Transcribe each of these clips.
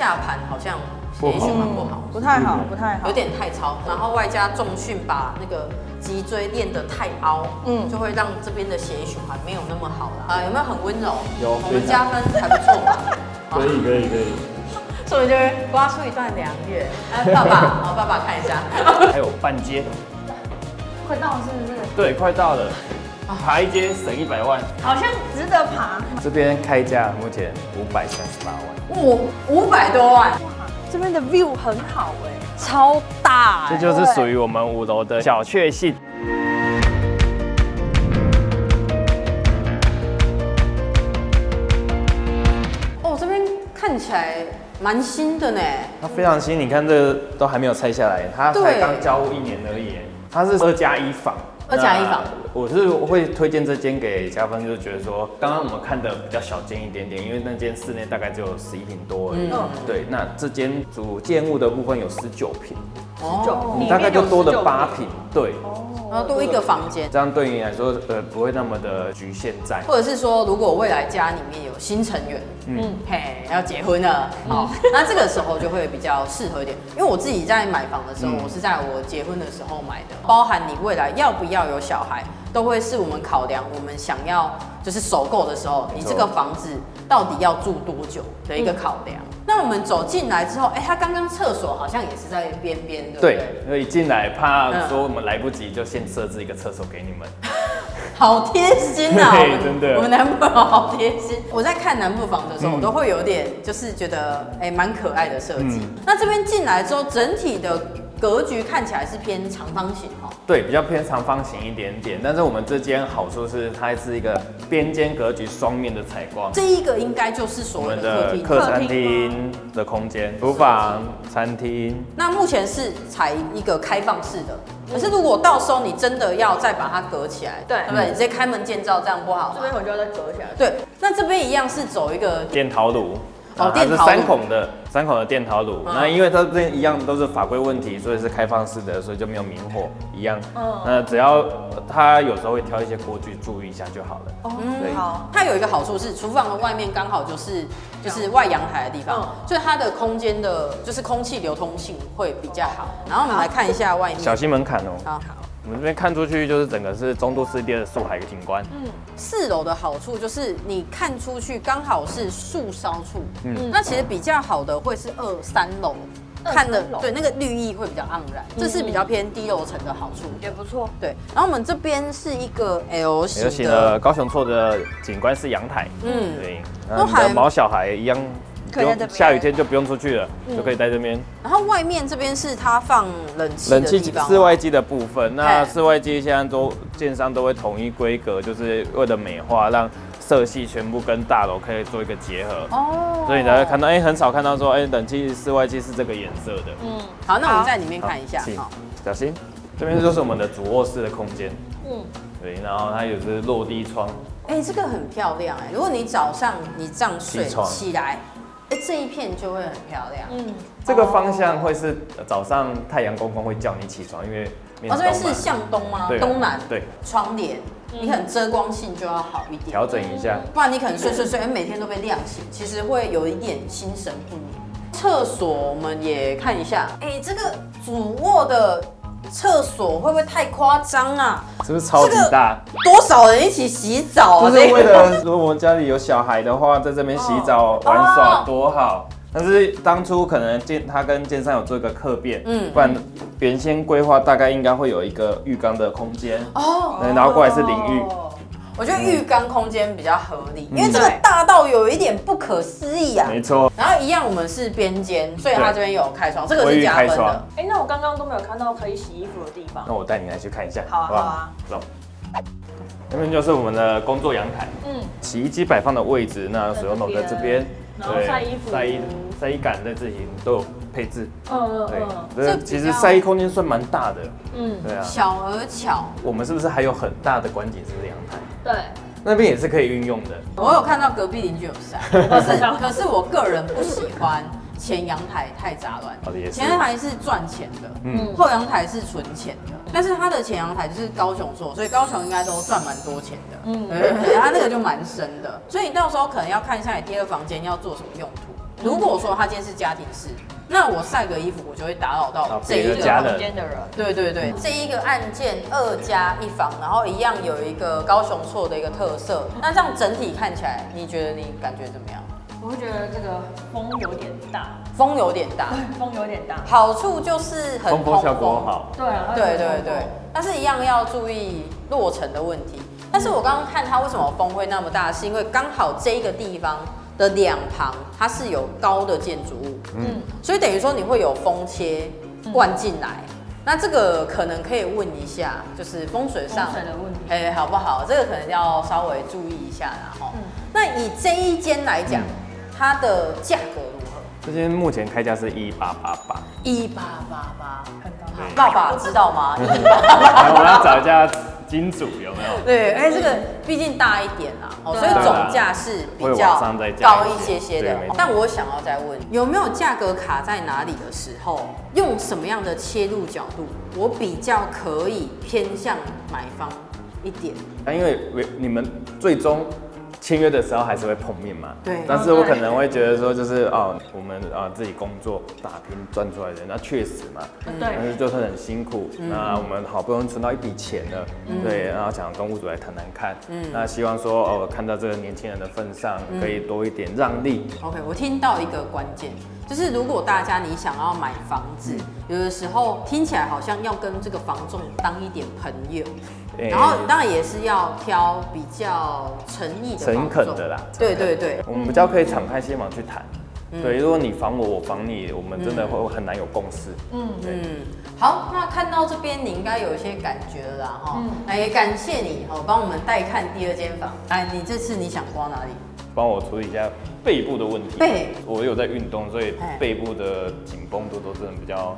下盘好像血液循环不好，不太好，不太好，有点太超，然后外加重训把那个脊椎练得太凹，就会让这边的血液循环没有那么好了。有没有很温柔？有，我们加分还不错嘛。可以。所以就会刮出一段良月。爸爸，爸爸看一下。还有半阶，快到了是不是？对，快到了，爬一阶省100万，好像值得爬。这边开价目前538万，哇，500多万。这边的 view 很好哎，超大这就是属于我们5楼的小确幸。哦，这边看起来蛮新的呢。它非常新，你看这个都还没有拆下来，它才刚交屋1年而已。它是2+1房。2+1房，我是会推荐这间给加分，就是觉得说，刚刚我们看的比较小间一点点，因为那间室内大概只有11坪多而已。对，那这间主建物的部分有19坪，19，你大概就多了8坪，对。然后多一个房间，这样对你来说，不会那么的局限在。或者是说，如果未来家里面有新成员，要结婚了，那这个时候就会比较适合一点。因为我自己在买房的时候，我是在我结婚的时候买的，包含你未来要不要有小孩，都会是我们考量我们想要就是首购的时候，你这个房子到底要住多久的一个考量。那我们走进来之后，它刚刚厕所好像也是在边边，对不对？对，所以进来怕说我们来不及，就先设置一个厕所给你们。好贴心啊！真的，我们南部房好贴心。我在看南部房的时候，我都会有点就是觉得蛮可爱的设计。那这边进来之后，整体的格局看起来是偏长方形哦。对，比较偏长方形一点点，但是我们这间好处是它是一个边间格局双面的采光。这一个应该就是所谓的客餐厅的空间，厨房、餐厅。那目前是采一个开放式的，可是如果到时候你真的要再把它隔起来，对不对？你直接开门见灶这样不好。这边我就要再隔起来。对，那这边一样是走一个电陶炉。它是3孔的电陶炉。那因为它这边一样都是法规问题，所以是开放式的，所以就没有明火一样。那只要它有时候会挑一些锅具，注意一下就好了。好。它有一个好处是，厨房的外面刚好就是外阳台的地方，所以它的空间的就是空气流通性会比较好。然后我们来看一下外面，小心门槛哦。好。我们这边看出去就是整个是中都湿地的树海景观。4楼的好处就是你看出去刚好是树梢处。那其实比较好的会是2、3楼。看的对那个绿意会比较盎然，这是比较偏低楼层的好处，也不错。对，然后我们这边是一个 L 型的高雄错的景观式阳台。对，那你的毛小孩一样。下雨天就不用出去了，就可以在这边。然后外面这边是它放冷气的地方，室外机的部分。那室外机现在建商都会统一规格，就是为了美化，让色系全部跟大楼可以做一个结合。所以你才会看到，很少看到说，冷气室外机是这个颜色的。好，那我们在里面看一下。小心，这边就是我们的主卧室的空间。对，然后它有是落地窗。这个很漂亮如果你早上你这样睡起来。这一片就会很漂亮。这个方向会是早上太阳公公会叫你起床，因为这边是向东吗？东南。对。窗帘，你可能遮光性就要好一点，调整一下，不然你可能睡，每天都被亮醒，其实会有一点心神不宁。厕所我们也看一下，这个主卧的厕所会不会太夸张啊？是不是超级大？多少人一起洗澡啊？就是为了如果我们家里有小孩的话，在这边洗澡玩耍多好。但是当初可能他跟建商有做一个客变，不然原先规划大概应该会有一个浴缸的空间，然后过来是淋浴。我觉得浴缸空间比较合理，因为这个大到有一点不可思议啊。没错。然后一样，我们是边间，所以它这边有开窗，这个是加分的。那我刚刚都没有看到可以洗衣服的地方。那我带你来去看一下。好啊。走。那边就是我们的工作阳台。洗衣机摆放的位置，那水龙头在这边。然后晒衣服。晒衣杆在这里都有配置。对。这其实晒衣空间算蛮大的。对啊。小而巧。我们是不是还有很大的观景式的阳台？对。那边也是可以运用的。我有看到隔壁邻居有晒，可是我个人不喜欢前阳台太杂乱。前阳台是赚钱的，后阳台是存钱的。但是它的前阳台就是高雄做，所以高雄应该都赚蛮多钱的。它那个就蛮深的，所以你到时候可能要看一下你第2房间要做什么用途。如果说它今天是家庭式，那我晒个衣服，我就会打扰到这一个家人空间的人。对对对，这一个案件2加1房，然后一样有一个高雄错的一个特色。那这样整体看起来，你觉得你感觉怎么样？我会觉得这个风有点大，风有点大，风有点大。好处就是很风波效果好。对啊，对对对，但是一样要注意落尘的问题。但是我刚刚看它为什么风会那么大，是因为刚好这一个地方的两旁它是有高的建筑物，所以等于说你会有风切灌进来。那这个可能可以问一下，就是风水上风水的问题，哎，好不好？这个可能要稍微注意一下啦哈。那以这一间来讲，它的价格如何？这间目前开价是1888，1888，很高。爸爸知道吗？我们要找一下金主有没有？对，哎，这个毕竟大一点啦，哦，所以总价是比较高一些的。但我想要再问，有没有价格卡在哪里的时候，用什么样的切入角度，我比较可以偏向买方一点？因为你们最终签约的时候还是会碰面嘛，对。但是我可能会觉得说，就是我们自己工作打拼赚出来的，那确实嘛，对。但是就是很辛苦，那我们好不容易存到一笔钱了，对，然后想跟屋主来谈谈看，那希望说看到这个年轻人的份上，可以多一点让利。OK， 我听到一个关键，就是如果大家你想要买房子，有的时候听起来好像要跟这个房仲当一点朋友。然后当然也是要挑比较诚意的、诚恳的啦。对对对，我们比较可以敞开心房去谈。对，如果你防我，我防你，我们真的会很难有共识。好，那看到这边你应该有一些感觉了啦哈。也感谢你帮我们带看第2间房。来，你这次你想刮哪里？帮我处理一下背部的问题。背，我有在运动，所以背部的紧绷度都真的比较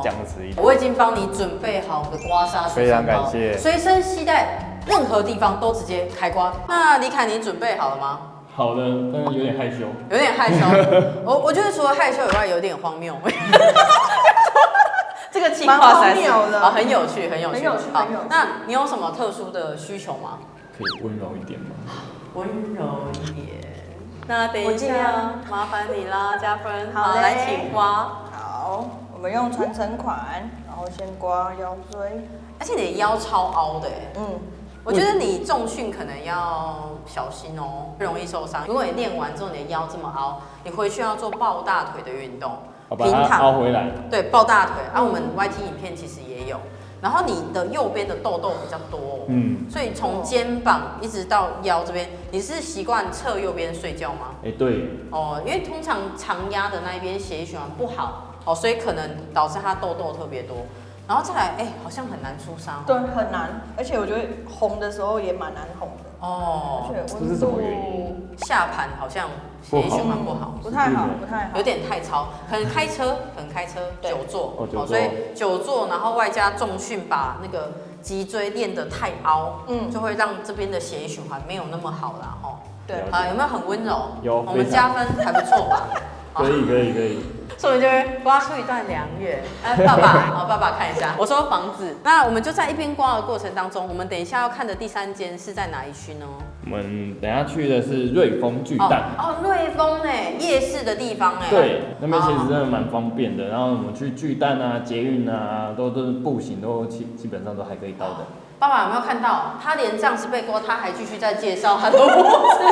僵直一点。我已经帮你准备好的刮痧水，非常感谢。随身携带，任何地方都直接开刮。那李凯，你准备好了吗？好的，但是有点害羞。有点害羞。我觉得除了害羞以外，有点荒谬。这个情况蛮荒谬的，很有趣，很有趣。好，那你有什么特殊的需求吗？可以温柔一点吗？温柔一点。那等一下，麻烦你啦，加分。好，来请刮。好，我们用传承款，然后先刮腰椎。而且你的腰超凹的我觉得你重训可能要小心哦，不容易受伤。如果你练完之后你的腰这么凹，你回去要做抱大腿的运动，平躺凹回来。对，抱大腿。我们 YT 影片其实也有。然后你的右边的痘痘比较多，所以从肩膀一直到腰这边，你是习惯侧右边睡觉吗？对。因为通常常压的那一边血液循环不好，所以可能导致它痘痘特别多。然后再来，好像很难出伤。对，很难，而且我觉得红的时候也蛮难红的。这是什么原因？下盘好像血液循环不好，不太好，有点太超。可能开车久坐，所以久坐，然后外加重训，把那个脊椎练得太凹，就会让这边的血液循环没有那么好啦。对。有没有很温柔？有。我们加分还不错吧？可以。所以就会刮出一段良缘。爸爸看一下。我说房子，那我们就在一边刮的过程当中，我们等一下要看的第3间是在哪一区呢？我们等一下去的是瑞丰巨蛋。瑞丰夜市的地方对，那边其实真的蛮方便的。然后我们去巨蛋啊、捷运啊，都是步行都基本上都还可以到的。爸爸有没有看到？他连这样子被刮，他还继续在介绍他的屋子，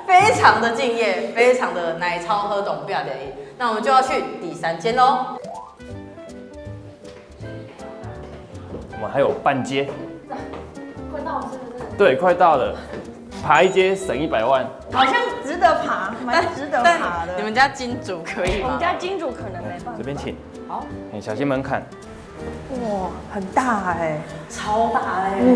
非常的敬业，非常的奶超喝懂不要的。那我们就要去第3间喽。我们还有半街，快到了是不是？对，快到了，爬一阶省100万，好像值得爬，蛮值得爬的。你们家金主可以吗？我们家金主可能没办法。这边请。好，小心门槛。哇，很大超大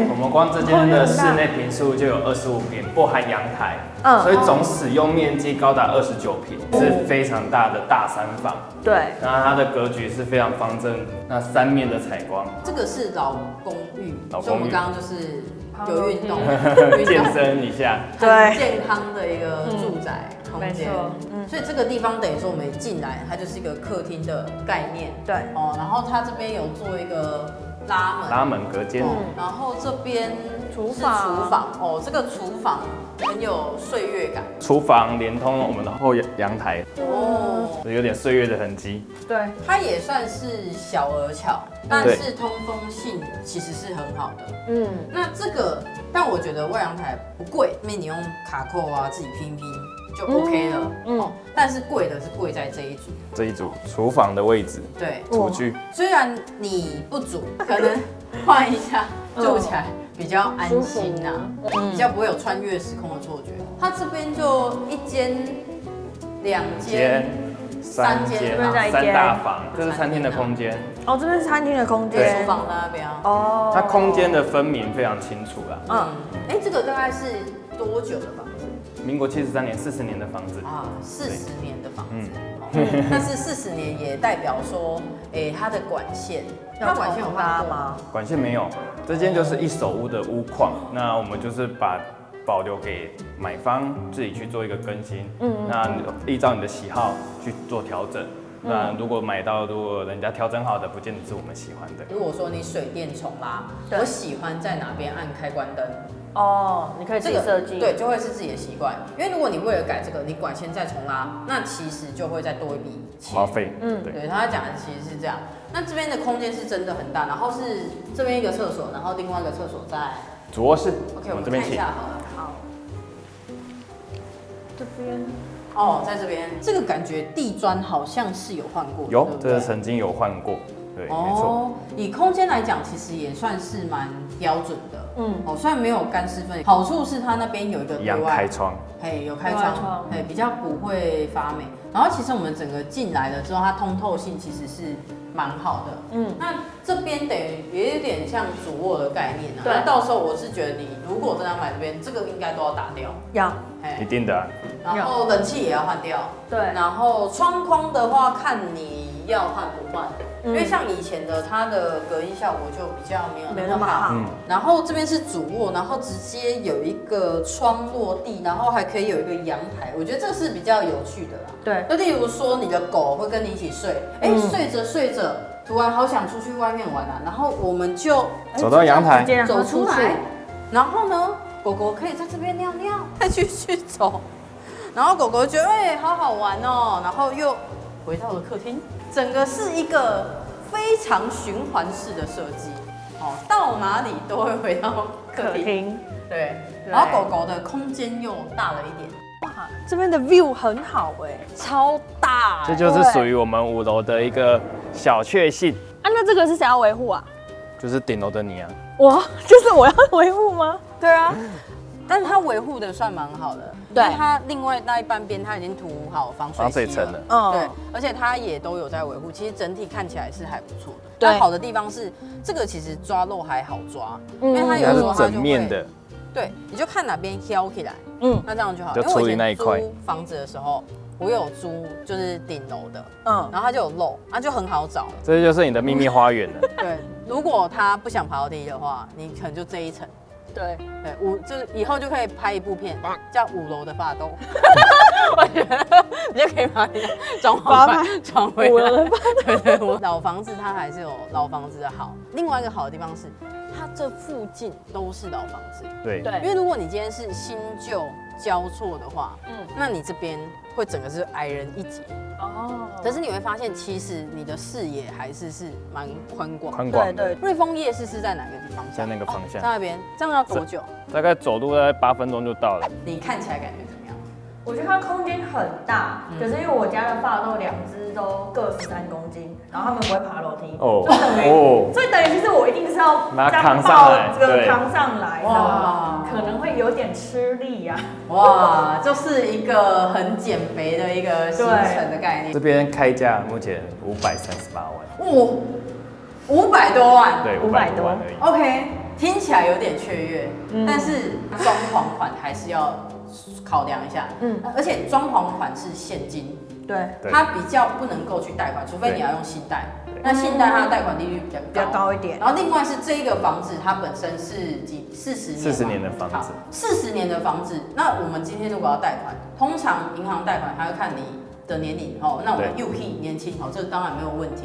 我们光这间的室内坪数就有25坪，不含阳台，所以总使用面积高达29坪，是非常大的大3房。对，然后它的格局是非常方正，那3面的采光。这个是老公寓，所以我们刚刚就是有运动，健身一下，很健康的一个住宅空间。没错，所以这个地方等于说我们一进来，它就是一个客厅的概念。对，然后它这边有做一个拉门隔间，然后这边厨房这个厨房很有岁月感。厨房连通我们的后阳台，哦，有点岁月的痕迹。对，它也算是小而巧，但是通风性其实是很好的。嗯，那这个，但我觉得外阳台不贵，因为你用卡扣啊自己拼一拼就 OK 了。哦，但是贵的是贵在这一组厨房的位置，对，厨具。虽然你不煮，可能换一下住起来比较安心呐，比较不会有穿越时空的错觉。它这边就1间、2间、3间， 3大房，这是餐厅的空间。哦，这边是餐厅的空间，厨房那边啊。哦，它空间的分明非常清楚啦。哎，这个大概是多久的房子？民国73年，40年的房子啊，40年的房子。但是40年也代表说，它的管线，它管线有换过吗？管线没有，这间就是一手屋的屋况。那我们就是把保留给买方自己去做一个更新。那依照你的喜好去做调整。那如果人家调整好的，不见得是我们喜欢的。如果说你水电重拉，我喜欢在哪边按开关灯。哦，你可以自己设计，对，就会是自己的习惯。因为如果你为了改这个，你管线再重拉，那其实就会再多一笔花费。对，他讲的其实是这样。那这边的空间是真的很大，然后是这边一个厕所，然后另外一个厕所在主卧室。 OK， 我们看一下好了。好，这边。哦，在这边，这个感觉地砖好像是有换过，有，这是曾经有换过，对，没错。以空间来讲，其实也算是蛮标准的。虽然没有干湿分离，好处是它那边有一个一样开窗，有开窗，比较不会发霉。然后其实我们整个进来了之后，它通透性其实是蛮好的。那这边等于也有点像主卧的概念啊。那到时候我是觉得你如果真的要买这边，这个应该都要打掉。要，一定的。然后冷气也要换掉。对。然后窗框的话，看你要换不换。因为像以前的，它的隔音效果就比较没有那么好。然后这边是主卧，然后直接有一个窗落地，然后还可以有一个阳台，我觉得这是比较有趣的啦。对。就例如说，你的狗会跟你一起睡，睡着睡着，突然好想出去外面玩啊，然后我们就走到阳台，走出来，然后呢，狗狗可以在这边尿尿，再继续走，然后狗狗觉得好好玩哦，然后又回到了客厅。整个是一个非常循环式的设计，到哪里都会回到客厅。对，然后狗狗的空间又大了一点。哇，这边的 view 很好超大。这就是属于我们5楼的一个小确幸。那这个是谁要维护啊？就是顶楼的你啊。就是我要维护吗？对啊。但是它维护的算蛮好的，对，它另外那一半边它已经涂好防水层了，对，而且它也都有在维护，其实整体看起来是还不错的。但好的地方是，这个其实抓漏还好抓，因为它有时候它就会，对，你就看哪边挑起来，那这样就好。就处理那一块。租房子的时候，我有租就是顶楼的，然后它就有漏，就很好找。这就是你的秘密花园了。对，如果他不想爬楼梯的话，你可能就这一层。对，就是以后就可以拍一部片，叫5楼的发兜。我觉得你就可以把你的装潢转回来。对，老房子它还是有老房子的好。另外一个好的地方是，它这附近都是老房子。对，因为如果你今天是新旧交错的话，那你这边会整个是矮人一截。可是你会发现，其实你的视野还是蛮宽广。对。瑞丰夜市是在哪个地方？在那个方向。在那边，这样要多久？大概走路大概8分钟就到了。你看起来感觉怎么样？我觉得它空间很大，可是因为我家的发豆2只都各13公斤，然后它们不会爬楼梯，所以等于其实我一定是要把它扛上来，扛上来，哇，可能会有点吃力呀。哇，就是一个很减肥的一个行程的概念。这边开价目前538万。哇，500多万。对，500多万而已。OK， 听起来有点雀跃，但是装潢款还是要考量一下。而且装潢款是现金，对，它比较不能够去贷款，除非你要用信贷。那信贷它的贷款利率比较高一点。然后另外是这一个房子，它本身是40年的房子，40年的房子。那我们今天如果要贷款，通常银行贷款它会看你的年龄，那我们 UK 年轻，这当然没有问题，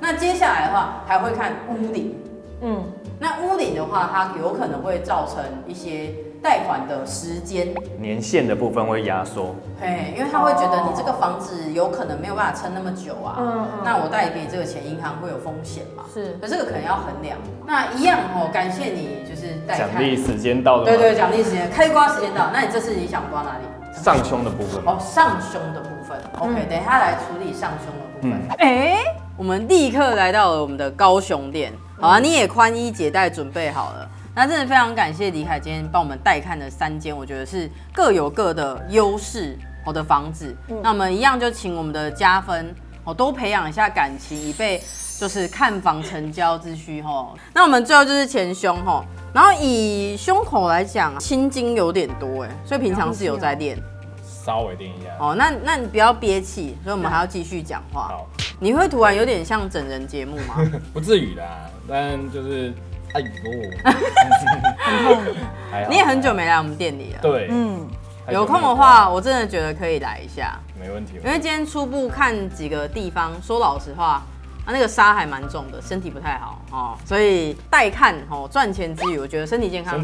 那接下来的话还会看屋顶，那屋顶的话，它有可能会造成一些贷款的时间年限的部分会压缩，因为他会觉得你这个房子有可能没有办法撑那么久啊，那我贷给你这个钱，银行会有风险嘛？是，可这个可能要衡量。那一样感谢你就是贷奖励时间到了，对，奖励时间，开刮时间到，那你这次你想刮哪里？上胸的部分上胸的部分。OK，等一下来处理上胸的部分。我们立刻来到了我们的高雄店。好啊，你也宽衣解带准备好了。那真的非常感谢李凯今天帮我们带看的3间，我觉得是各有各的优势的房子。那我们一样就请我们的加分多培养一下感情，以备就是看房成交之需那我们最后就是前胸然后以胸口来讲，青筋有点多所以平常是有在练。稍微练一下那你不要憋气，所以我们还要继续讲话。好，你会突然有点像整人节目吗？不至于啦，但就是哎呦，很痛。你也很久没来我们店里了。对，有空的话，我真的觉得可以来一下。没问题。因为今天初步看几个地方，说老实话，那个沙还蛮重的，身体不太好所以带看赚钱之余，我觉得身体健康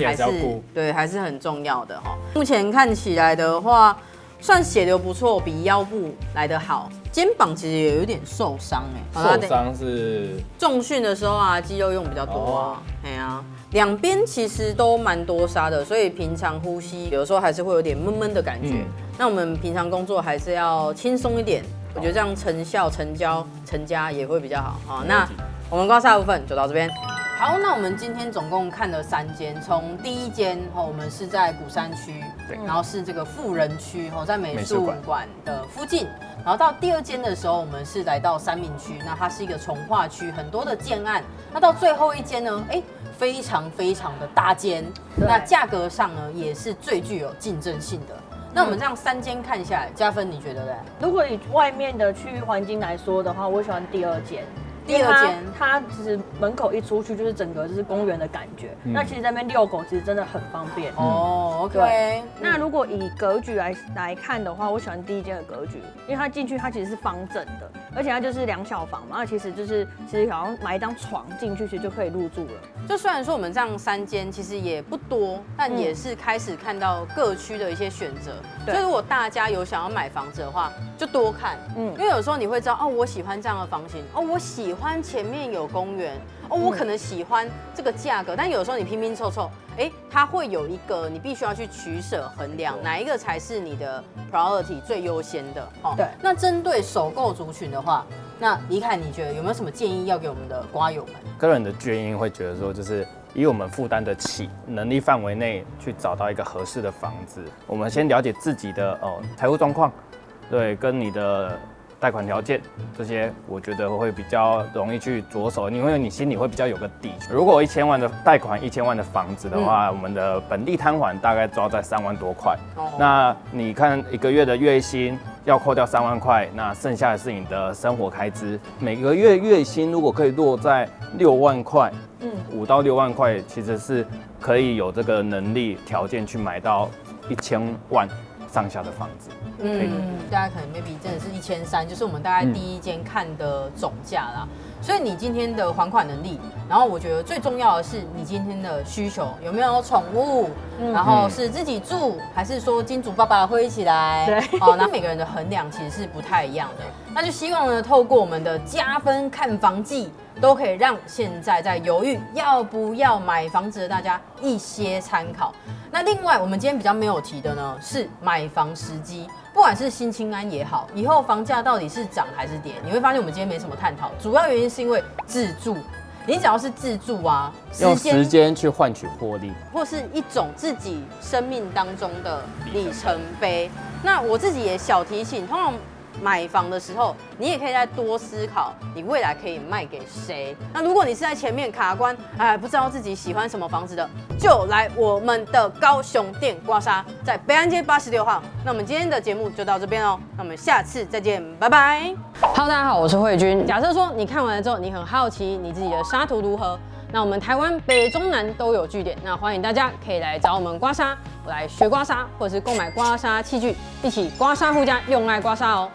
还是很重要的目前看起来的话，算血流不错，比腰部来得好。肩膀其实也有点受伤受伤是重训的时候啊，肌肉用比较多啊，两边其实都蛮多沙的，所以平常呼吸有时候还是会有点闷闷的感觉。那我们平常工作还是要轻松一点，我觉得这样成效、成家也会比较好那我们刮痧的部分就到这边。好，那我们今天总共看了3间，从第一间我们是在鼓山区，然后是这个富人区在美术馆的附近，然后到第2间的时候，我们是来到三民区，那它是一个重划区，很多的建案。那到最后一间呢，非常的大间，那价格上呢也是最具有竞争性的。那我们这样3间看下来，加分你觉得呢？如果以外面的区域环境来说的话，我喜欢第2间。第2间它其实门口一出去就是整个就是公园的感觉。那其实在那边遛狗其实真的很方便。OK。那如果以格局来看的话，我喜欢第1间的格局，因为它进去它其实是方正的，而且它就是2小房嘛，那其实好像买一张床进去其实就可以入住了。就虽然说我们这样3间其实也不多，但也是开始看到各区的一些选择。所以如果大家有想要买房子的话，就多看。因为有时候你会知道我喜欢这样的房型，我喜欢前面有公园，我可能喜欢这个价格，但有时候你拼拼凑凑，它会有一个你必须要去取舍衡量，哪一个才是你的 priority 最优先的。对。那针对首购族群的话，那李凯你觉得有没有什么建议要给我们的瓜友们？个人的建议会觉得说，就是以我们负担得起能力范围内去找到一个合适的房子。我们先了解自己的财务状况，对，跟你的贷款条件这些，我觉得会比较容易去着手，因为你心里会比较有个底。如果1000万的贷款，1000万的房子的话，我们的本利摊还大概抓在3万多块。那你看1个月的月薪要扣掉3万块，那剩下的是你的生活开支。每个月月薪如果可以落在6万块，5到6万块，其实是可以有这个能力条件去买到1000万上下的房子。大家可能 maybe 真的是1300，就是我们大概第1间看的总价啦。所以你今天的还款能力，然后我觉得最重要的是你今天的需求有没有宠物，然后是自己住还是说金主爸爸会一起来？对，那每个人的衡量其实是不太一样的。那就希望呢，透过我们的加分看房季，都可以让现在在犹豫要不要买房子的大家一些参考。那另外，我们今天比较没有提的呢，是买房时机。不管是新青安也好，以后房价到底是涨还是跌，你会发现我们今天没什么探讨，主要原因是因为自住。你只要是自住啊，用时间去换取获利，或是一种自己生命当中的里程碑。那我自己也小提醒，通常买房的时候，你也可以再多思考，你未来可以卖给谁。那如果你是在前面卡关，不知道自己喜欢什么房子的，就来我们的高雄店刮痧，在北安街86号。那我们今天的节目就到这边哦，那我们下次再见，拜拜。Hello， 大家好，我是慧君。假设说你看完了之后，你很好奇你自己的痧图如何，那我们台湾北中南都有据点，那欢迎大家可以来找我们刮痧，我来学刮痧，或者是购买刮痧器具，一起刮痧护家，用爱刮痧哦。